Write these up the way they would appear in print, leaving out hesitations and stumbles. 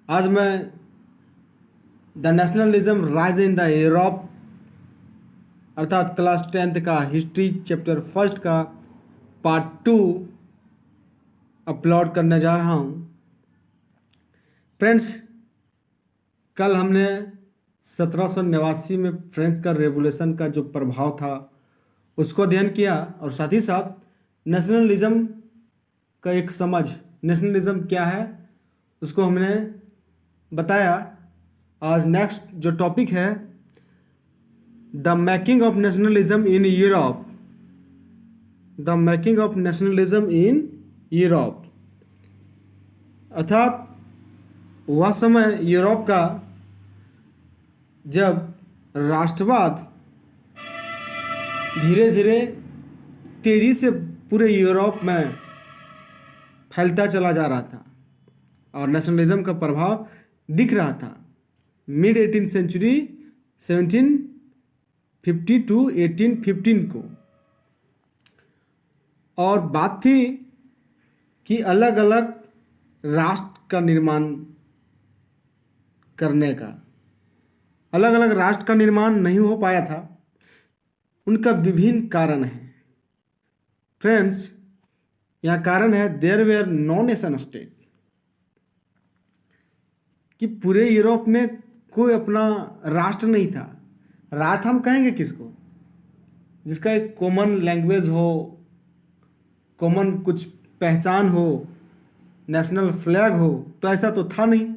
आज मैं the nationalism rise in the Europe अर्थात क्लास 10th का हिस्ट्री चैप्टर फर्स्ट का पार्ट 2 अपलोड करने जा रहा हूँ। फ्रेंड्स, कल हमने 1789 में फ्रेंच का रेवोल्यूशन का जो प्रभाव था उसको अध्ययन किया और साथ ही साथ नेशनलिज्म का एक समझ, नेशनलिज्म क्या है उसको हमने बताया। आज नेक्स्ट जो टॉपिक है the making of nationalism in Europe, the making of nationalism in Europe अर्थात वह समय यूरोप का जब राष्ट्रवाद धीरे धीरे तेजी से पूरे यूरोप में फैलता चला जा रहा था और नेशनलिज्म का प्रभाव दिख रहा था। मिड 18th सेंचुरी 1750 टू 1815 को, और बात थी कि अलग अलग राष्ट्र का निर्माण करने का। अलग अलग राष्ट्र का निर्माण नहीं हो पाया था, उनका विभिन्न कारण है। फ्रेंड्स, यहाँ कारण है there were no nation state, कि पूरे यूरोप में कोई अपना राष्ट्र नहीं था। राष्ट्र हम कहेंगे किसको? जिसका एक कॉमन लैंग्वेज हो, कॉमन कुछ पहचान हो, नेशनल फ्लैग हो, तो ऐसा तो था नहीं।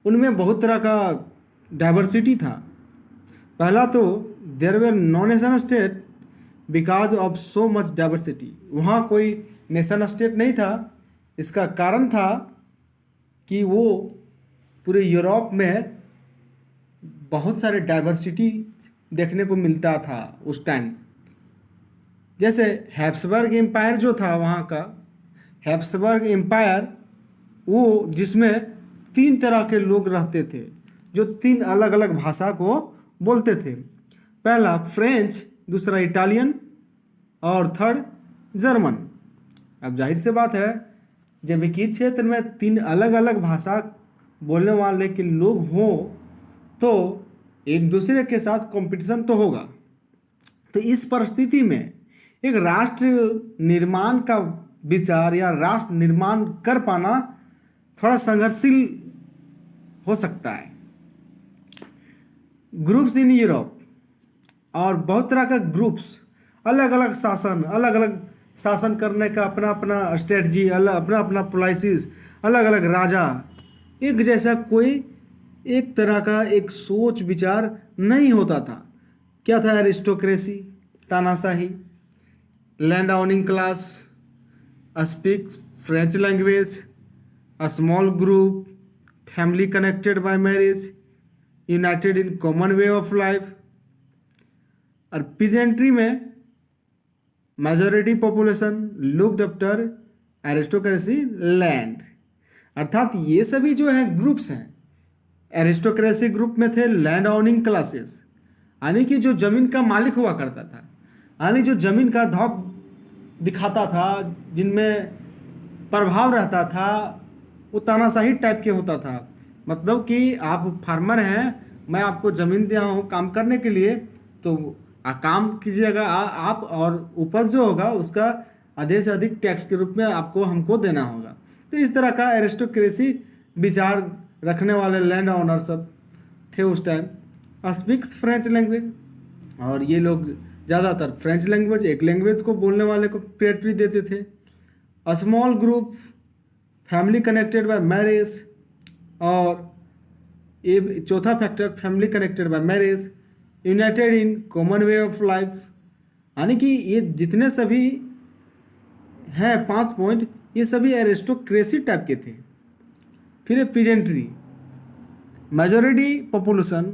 उनमें बहुत तरह का डाइवर्सिटी था। पहला तो there were no nation state because of so much diversity, वहाँ कोई नेशन स्टेट नहीं था। इसका कारण था कि वो पूरे यूरोप में बहुत सारे डाइवर्सिटी देखने को मिलता था उस टाइम। जैसे हैब्सबर्ग एम्पायर जो था वहाँ का, हैब्सबर्ग एम्पायर वो जिसमें 3 तरह के लोग रहते थे जो 3 अलग अलग भाषा को बोलते थे। पहला फ्रेंच, दूसरा इटालियन और थर्ड जर्मन। अब जाहिर सी बात है, जब एक ही क्षेत्र में 3 अलग अलग भाषा बोलने वाले के लोग हों तो एक दूसरे के साथ कंपटीशन तो होगा। तो इस परिस्थिति में एक राष्ट्र निर्माण का विचार या राष्ट्र निर्माण कर पाना थोड़ा संघर्षशील हो सकता है। ग्रुप्स इन यूरोप, और बहुत तरह का ग्रुप्स, अलग अलग शासन करने का अपना अपना स्ट्रेटजी, अपना अपना पॉलिसीज, अलग अलग राजा, एक जैसा कोई एक तरह का एक सोच विचार नहीं होता था। क्या था? एरिस्टोक्रेसी, तानाशाही, land owning class, speak French language, a small group, family connected by marriage, United in common way of life. और पीजेंट्री में majority population looked after aristocracy land, अर्थात ये सभी जो है ग्रुप्स हैं। एरिस्टोक्रेसी ग्रुप में थे लैंड ओनिंग क्लासेस, यानी कि जो जमीन का मालिक हुआ करता था, यानी जो जमीन का धौक दिखाता था, जिनमें प्रभाव रहता था, वो तानाशाही टाइप के होता था। मतलब कि आप फार्मर हैं, मैं आपको ज़मीन दिया हूँ काम करने के लिए, तो काम कीजिएगा आप, और उपज जो होगा उसका अधिक से अधिक टैक्स के रूप में आपको हमको देना होगा। तो इस तरह का एरिस्टोक्रेसी विचार रखने वाले लैंड ओनर सब थे उस टाइम। स्पीक्स फ्रेंच लैंग्वेज, और ये लोग ज़्यादातर फ्रेंच लैंग्वेज, एक लैंग्वेज को बोलने वाले को प्रियोरिटी देते थे। A small group, family connected by marriage, और ये चौथा factor family connected by marriage, United in common way of life, यानी कि ये जितने सभी हैं 5 पॉइंट, ये सभी एरिस्टोक्रेसी टाइप के थे। फिर peasantry, majority population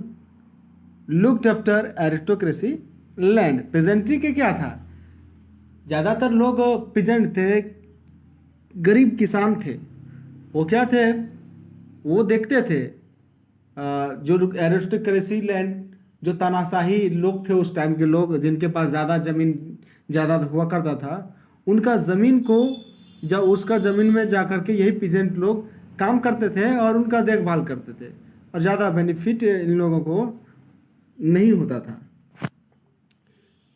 looked after aristocracy land. Peasantry के क्या था? ज़्यादातर लोग पीजेंट थे, गरीब किसान थे। वो क्या थे? वो देखते थे जो एरिस्टोक्रेसी लैंड, जो तानाशाही लोग थे उस टाइम के लोग, जिनके पास ज़्यादा ज़मीन ज़्यादा हुआ करता था, उनका ज़मीन को, जब उसका ज़मीन में जा कर के यही पीजेंट लोग काम करते थे और उनका देखभाल करते थे, और ज़्यादा बेनिफिट इन लोगों को नहीं होता था।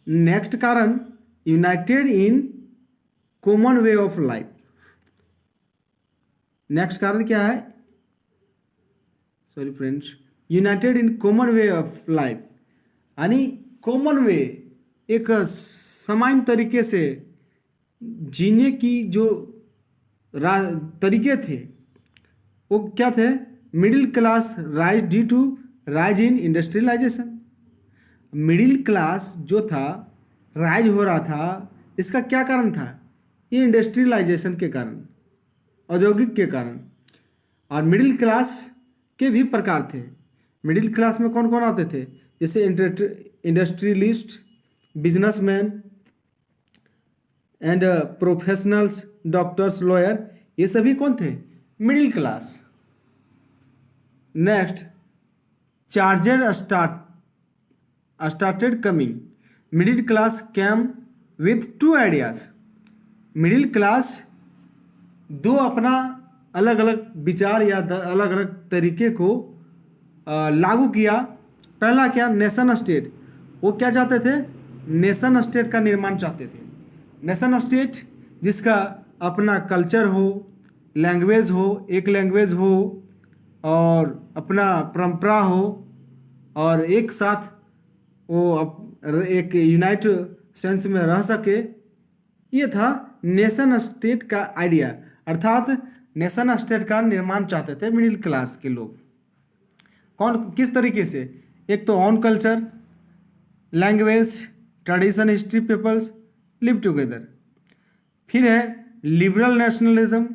नेक्स्ट कारण, United in common way of life. Next कारण क्या है? Sorry friends, United in common way of life, यानी कॉमन वे, एक समान तरीके से जीने की जो तरीके थे वो क्या थे? Middle class rise due to rise in industrialisation. Middle class जो था राइज हो रहा था, इसका क्या कारण था? ये इंडस्ट्रियलाइजेशन के कारण, औद्योगिक के कारण। और मिडिल क्लास के भी प्रकार थे। मिडिल क्लास में कौन कौन आते थे? जैसे industrialist, businessman and professionals, doctors, lawyer, ये सभी कौन थे? Middle class. Next, charger started coming. Middle class came with two ideas. Middle class दो अपना अलग अलग विचार या अलग अलग तरीके को लागू किया। पहला क्या? Nation state. वो क्या चाहते थे? नेशन स्टेट का निर्माण चाहते थे। नेशन स्टेट जिसका अपना कल्चर हो, लैंग्वेज हो, एक लैंग्वेज हो और अपना परंपरा हो, और एक साथ वो एक यूनाइट सेंस में रह सके। ये था नेशन स्टेट का आइडिया, अर्थात नेशन स्टेट का निर्माण चाहते थे मिडिल क्लास के लोग। कौन, किस तरीके से? एक तो on culture, language, tradition, history, peoples live together. फिर है लिबरल नेशनलिज्म।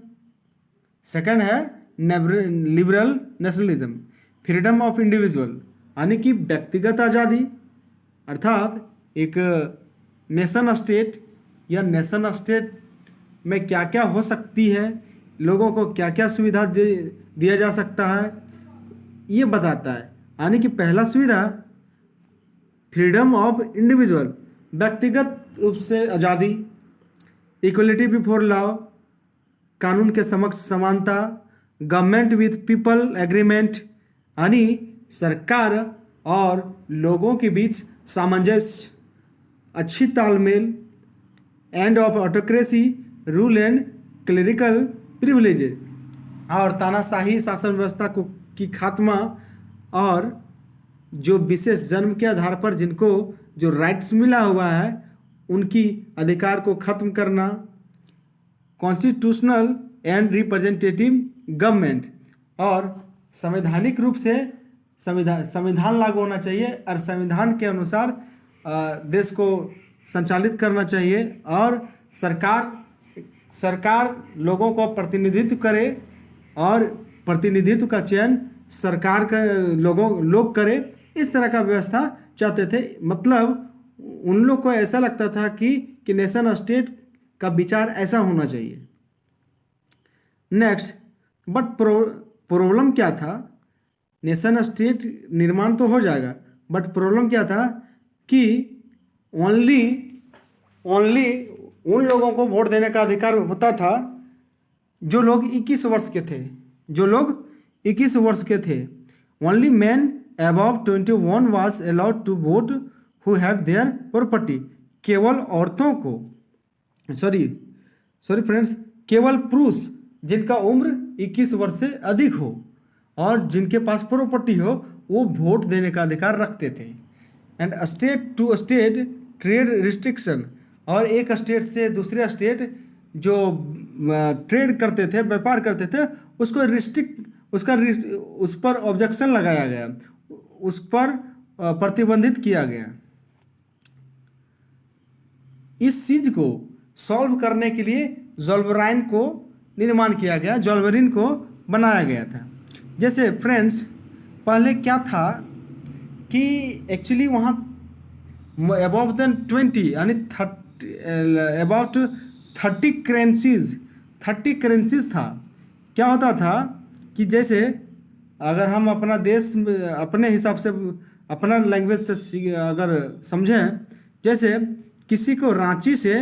सेकंड है liberal nationalism, freedom of individual, यानी कि व्यक्तिगत आज़ादी। अर्थात एक नेशन स्टेट या नेशन स्टेट में क्या क्या हो सकती है, लोगों को क्या क्या सुविधा दिया जा सकता है, ये बताता है। यानी कि पहला सुविधा फ्रीडम ऑफ इंडिविजुअल, व्यक्तिगत रूप से आज़ादी। इक्वलिटी बिफोर लॉ, कानून के समक्ष समानता। गवर्नमेंट विथ पीपल एग्रीमेंट, यानी सरकार और लोगों के बीच सामंजस्य, अच्छी तालमेल। End of autocracy, rule and clerical privileges, और तानाशाही शासन व्यवस्था को की खात्मा, और जो विशेष जन्म के आधार पर जिनको जो राइट्स मिला हुआ है उनकी अधिकार को खत्म करना। कॉन्स्टिट्यूशनल एंड रिप्रेजेंटेटिव गवर्नमेंट, और संवैधानिक रूप से संविधान लागू होना चाहिए और संविधान के अनुसार देश को संचालित करना चाहिए, और सरकार लोगों को प्रतिनिधित्व करे और प्रतिनिधित्व का चयन सरकार का लोग करे। इस तरह का व्यवस्था चाहते थे। मतलब उन लोग को ऐसा लगता था कि नेशन स्टेट का विचार ऐसा होना चाहिए। नेक्स्ट, बट प्रॉब्लम क्या था? नेशन स्टेट निर्माण तो हो जाएगा, बट प्रॉब्लम क्या था कि ओनली उन लोगों को वोट देने का अधिकार होता था जो लोग 21 वर्ष के थे, जो लोग 21 वर्ष के थे। Only man above 21 was allowed to vote who have their property. केवल औरतों को, सॉरी फ्रेंड्स, केवल पुरुष जिनका उम्र 21 वर्ष से अधिक हो और जिनके पास प्रॉपर्टी हो वो वोट देने का अधिकार रखते थे। And state to state trade restriction, और एक स्टेट से दूसरे स्टेट जो ट्रेड करते थे, व्यापार करते थे, उसको उस पर ऑब्जेक्शन लगाया गया, उस पर प्रतिबंधित किया गया। इस चीज को सॉल्व करने के लिए जोल्बराइन को निर्माण किया गया, जोल्बरिन को बनाया गया था। जैसे फ्रेंड्स, पहले क्या था कि एक्चुअली वहाँ अबाउट देन 20 यानी अबाउट 30 करेंसीज था। क्या होता था कि जैसे अगर हम अपना देश अपने हिसाब से अपना लैंग्वेज से अगर समझें, जैसे किसी को रांची से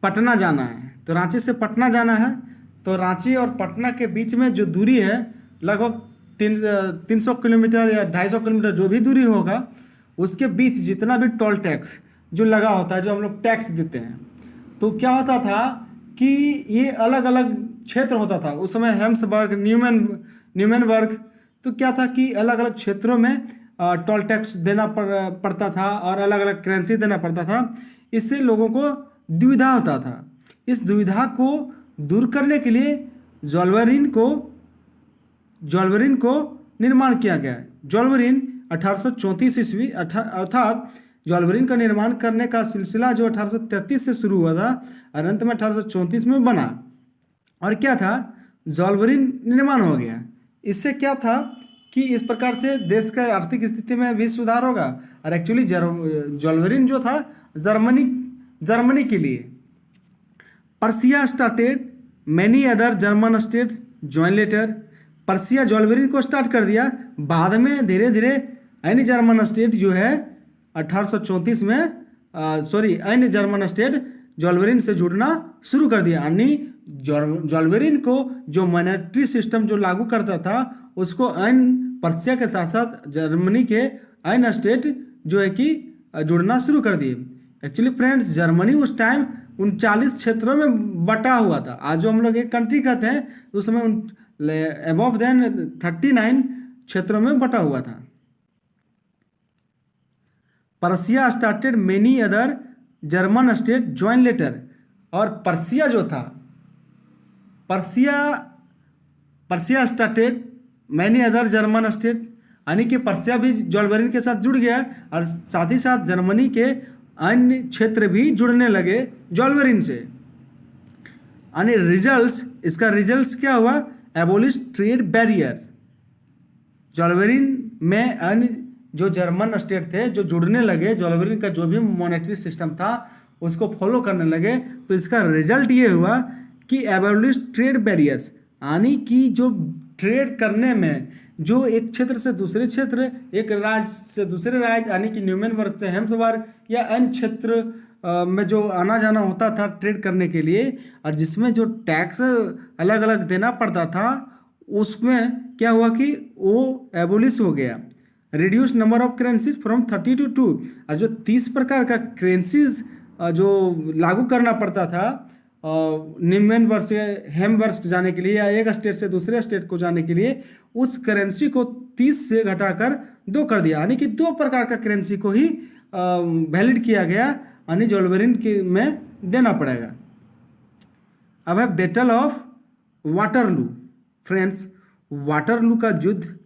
पटना जाना है, तो रांची से पटना जाना है तो रांची और पटना के बीच में जो दूरी है लगभग 300 किलोमीटर या 250 किलोमीटर जो भी दूरी होगा, उसके बीच जितना भी टोल टैक्स जो लगा होता है, जो हम लोग टैक्स देते हैं, तो क्या होता था कि ये अलग अलग क्षेत्र होता था उस समय, हेम्सबर्ग, न्यूमेनबर्ग। तो क्या था कि अलग अलग क्षेत्रों में टोल टैक्स देना पड़ता था और अलग अलग करेंसी देना पड़ता था। इससे लोगों को दुविधा होता था। इस दुविधा को दूर करने के लिए ज्वेलरिन को निर्माण किया गया। ज्वेलरिन 1834 ईस्वी अर्थात ज्वेलरिन का निर्माण करने का सिलसिला जो 1833 से शुरू हुआ था और अंत में 1834 में बना। और क्या था, ज्वेलरिन निर्माण हो गया। इससे क्या था कि इस प्रकार से देश का आर्थिक स्थिति में भी सुधार होगा। और एक्चुअली ज्वेलरिन जो था जर्मनी के लिए। Prussia started many other German state join later. Prussia Zollverein को स्टार्ट कर दिया, बाद में धीरे धीरे अन्य जर्मन स्टेट जो है 1834 में अन्य जर्मन स्टेट ज्वेलरिन से जुड़ना शुरू कर दिया। यानी ज्वेलरिन को जो मॉनेटरी सिस्टम जो लागू करता था, उसको अन्य पर्सिया के साथ साथ जर्मनी के अन्य स्टेट जो है कि जुड़ना शुरू कर दिए। एक्चुअली फ्रेंड्स, जर्मनी उस टाइम 39 क्षेत्रों में बटा हुआ था। आज जो हम लोग एक कंट्री कहते हैं, उस समय अबव देन 39 क्षेत्रों में बटा हुआ था। Prussia started many other German state join later. और पर्सिया जो था, Prussia started many other German state, यानी कि पर्सिया भी ज्वेलरिन के साथ जुड़ गया और साथ ही साथ जर्मनी के अन्य क्षेत्र भी जुड़ने लगे ज्वेलरिन से। यानी इसका रिजल्ट्स क्या हुआ, एबोलिश ट्रेड बैरियर। ज्वेलरिन में अन्य जो जर्मन स्टेट थे जो जुड़ने लगे, ज्वेलरिन का जो भी मॉनेटरी सिस्टम था उसको फॉलो करने लगे। तो इसका रिजल्ट ये हुआ कि एबोलिश ट्रेड बैरियर्स, यानी कि जो ट्रेड करने में जो एक क्षेत्र से दूसरे क्षेत्र, एक राज्य से दूसरे राज्य, यानी कि न्यूमेनबर्ग से हेम्सबर्ग या अन्य क्षेत्र में जो आना जाना होता था ट्रेड करने के लिए, और जिसमें जो टैक्स अलग अलग देना पड़ता था, उसमें क्या हुआ कि वो एबोलिश हो गया। Reduce number of currencies from 30 to 2। और जो 30 प्रकार का करेंसीज जो लागू करना पड़ता था न्यूमेनबर्ग से हेम्सबर्ग जाने के लिए या एक स्टेट से दूसरे स्टेट को जाने के लिए, उस करेंसी को 30 से घटाकर 2 कर दिया। यानी कि 2 प्रकार का करेंसी को ही वैलिड किया गया, यानी ज्वेलरिन के में देना पड़ेगा। अब है battle of Waterloo. Friends, Waterloo का युद्ध,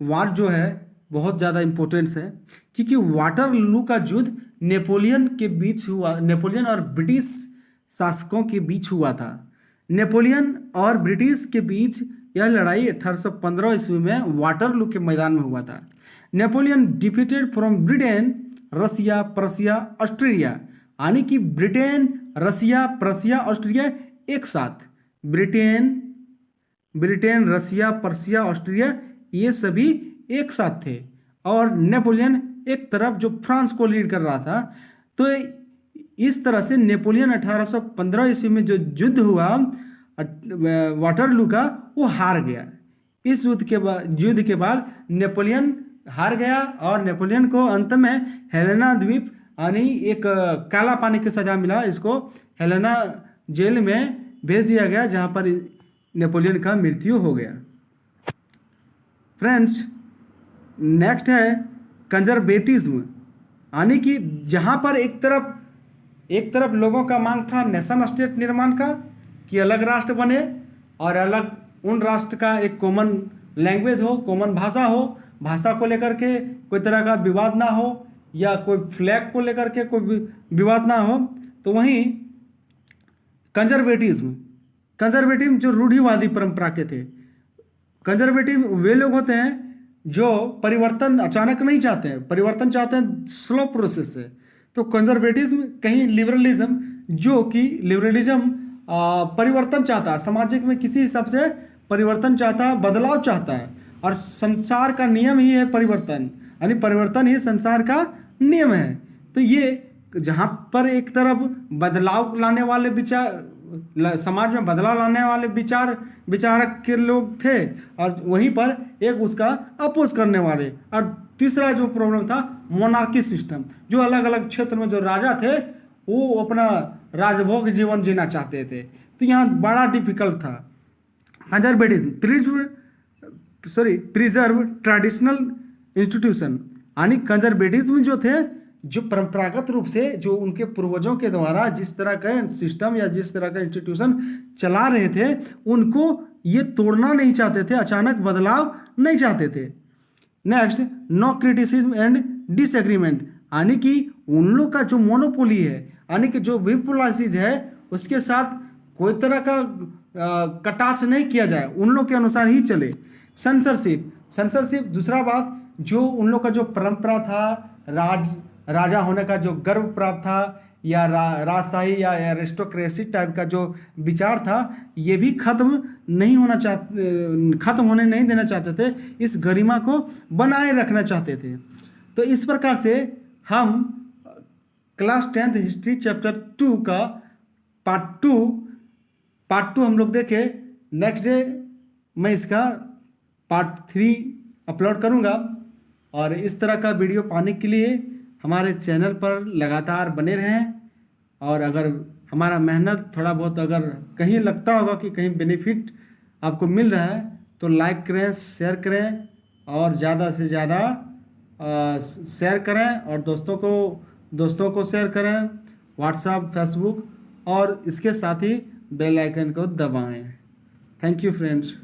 वार जो है बहुत ज़्यादा इम्पोर्टेंस है, क्योंकि वाटरलू का युद्ध नेपोलियन के बीच हुआ, नेपोलियन और ब्रिटिश शासकों के बीच हुआ था। नेपोलियन और ब्रिटिश के बीच यह लड़ाई 1815 ईस्वी में वाटरलू के मैदान में हुआ था। Napoleon defeated from Britain, Russia, Prussia, Australia. यानी कि ब्रिटेन, रसिया, प्रसिया, ऑस्ट्रिया एक साथ। ब्रिटेन, रसिया, प्रसिया, ऑस्ट्रिया ये सभी एक साथ थे और नेपोलियन एक तरफ जो फ्रांस को लीड कर रहा था। तो इस तरह से नेपोलियन 1815 ईस्वी में जो युद्ध हुआ वाटरलू का, वो हार गया। इस युद्ध के बाद नेपोलियन हार गया और नेपोलियन को अंत में हेलेना द्वीप, यानी एक काला पानी की सजा मिला। इसको हेलेना जेल में भेज दिया गया, जहां पर नेपोलियन का मृत्यु हो गया। फ्रेंड्स, नेक्स्ट है कंजर्वेटिज्म, यानी कि जहां पर एक तरफ लोगों का मांग था नेशन स्टेट निर्माण का, कि अलग राष्ट्र बने और अलग उन राष्ट्र का एक कॉमन लैंग्वेज हो, कॉमन भाषा हो, भाषा को लेकर के कोई तरह का विवाद ना हो या कोई फ्लैग को लेकर के कोई विवाद ना हो। तो वहीं कंजर्वेटिज्म जो रूढ़िवादी परंपरा के थे। कंजर्वेटिव वे लोग होते हैं जो परिवर्तन अचानक नहीं चाहते हैं, परिवर्तन चाहते हैं स्लो प्रोसेस से। तो कंजर्वेटिज्म कहीं लिबरलिज्म, जो कि लिबरलिज्म परिवर्तन चाहता है, सामाजिक में किसी हिसाब से परिवर्तन चाहता है, बदलाव चाहता है, और संसार का नियम ही है परिवर्तन, यानी परिवर्तन ही संसार का नियम है। तो ये जहाँ पर एक तरफ बदलाव लाने वाले समाज में बदलाव लाने वाले विचारक के लोग थे, और वहीं पर एक उसका अपोज करने वाले। और तीसरा जो प्रॉब्लम था मोनार्की सिस्टम, जो अलग अलग क्षेत्र में जो राजा थे वो अपना राजभोग जीवन जीना चाहते थे, तो यहाँ बड़ा डिफिकल्ट था। कंजर्वेटिज्म प्रिजर्व ट्रेडिशनल इंस्टीट्यूशन, यानी कंजर्वेटिज्म जो थे, जो परंपरागत रूप से जो उनके पूर्वजों के द्वारा जिस तरह का सिस्टम या जिस तरह का इंस्टीट्यूशन चला रहे थे, उनको ये तोड़ना नहीं चाहते थे, अचानक बदलाव नहीं चाहते थे। Next, no criticism and disagreement, यानी कि उन लोग का जो मोनोपोली है, यानी कि जो बिपोलाइसिस है, उसके साथ कोई तरह का कटाक्ष नहीं किया जाए, उन लोग के अनुसार ही चले। सेंसरशिप दूसरा बात, जो उन लोग का जो परंपरा था, राजा होने का जो गर्व प्राप्त था, या राजशाही या एरिस्टोक्रेसी टाइप का जो विचार था, ये भी खत्म होने नहीं देना चाहते थे, इस गरिमा को बनाए रखना चाहते थे। तो इस प्रकार से हम क्लास 10th हिस्ट्री चैप्टर 2 का पार्ट टू हम लोग देखे। नेक्स्ट डे मैं इसका पार्ट 3 अपलोड करूँगा, और इस तरह का वीडियो पाने के लिए हमारे चैनल पर लगातार बने रहें। और अगर हमारा मेहनत थोड़ा बहुत अगर कहीं लगता होगा कि कहीं बेनिफिट आपको मिल रहा है, तो लाइक करें, शेयर करें, और ज़्यादा से ज़्यादा शेयर करें, और दोस्तों को शेयर करें, व्हाट्सएप, फेसबुक, और इसके साथ ही बेल आइकन को दबाएं। Thank you friends.